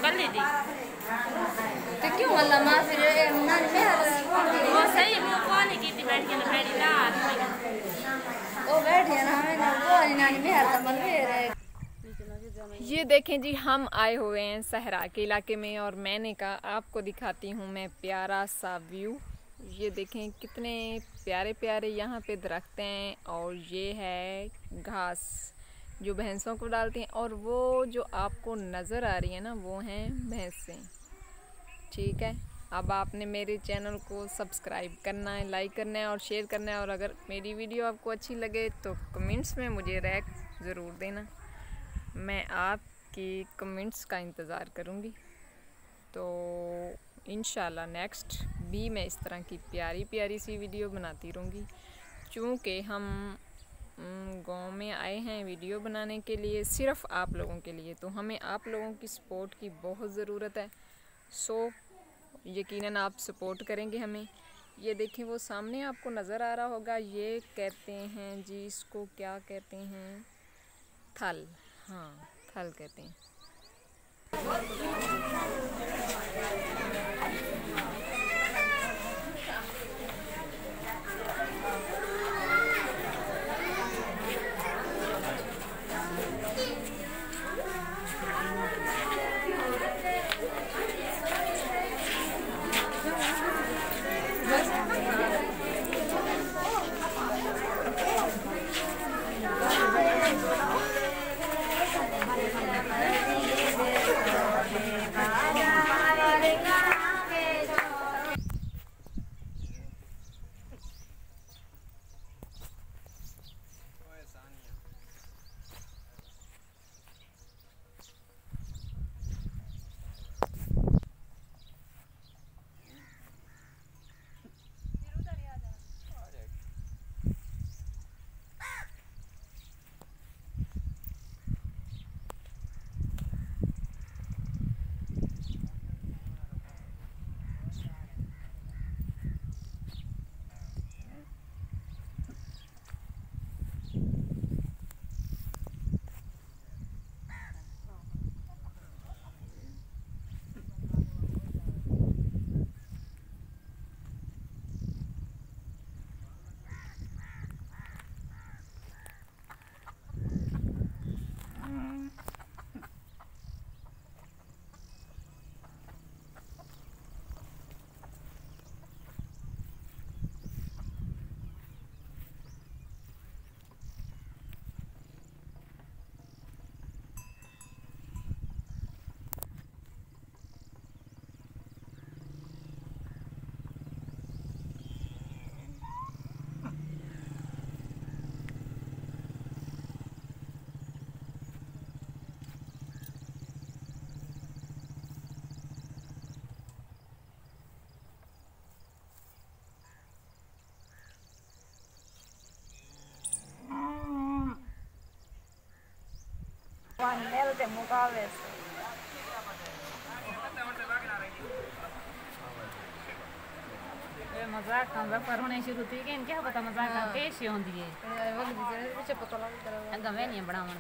कर ली थी तो क्यों अल्लाह माँ फिर नानी में वो सही वो कौन की थी बैठ के ना बैठी रात वो बैठे ना हमें ना वो नानी में हर तमल में ये देखें जी, हम आए हुए हैं सहरा के इलाके में और मैंने कहा आपको दिखाती हूँ मैं प्यारा सा व्यू। ये देखें कितने प्यारे प्यारे यहाँ पे दरख्त हैं और ये है घास जो भैंसों को डालते हैं और वो जो आपको नज़र आ रही है ना वो हैं भैंसें। ठीक है, अब आपने मेरे चैनल को सब्सक्राइब करना है, लाइक करना है और शेयर करना है और अगर मेरी वीडियो आपको अच्छी लगे तो कमेंट्स में मुझे रैक ज़रूर देना, मैं आपकी कमेंट्स का इंतज़ार करूँगी। तो इंशाल्लाह नेक्स्ट भी मैं इस तरह की प्यारी प्यारी सी वीडियो बनाती रहूँगी। चूँकि हम गांव में आए हैं वीडियो बनाने के लिए सिर्फ़ आप लोगों के लिए, तो हमें आप लोगों की सपोर्ट की बहुत ज़रूरत है। सो यकीनन आप सपोर्ट करेंगे हमें। ये देखें वो सामने आपको नज़र आ रहा होगा, ये कहते हैं जी, इसको क्या कहते हैं, थल। हाँ, थल कहते हैं। Panel mukawes. मजाक पर होने शुरू थी कि क्या पता मजाक कैसे होती है वक्त पीछे पता लग रहा है गवे नहीं बनावन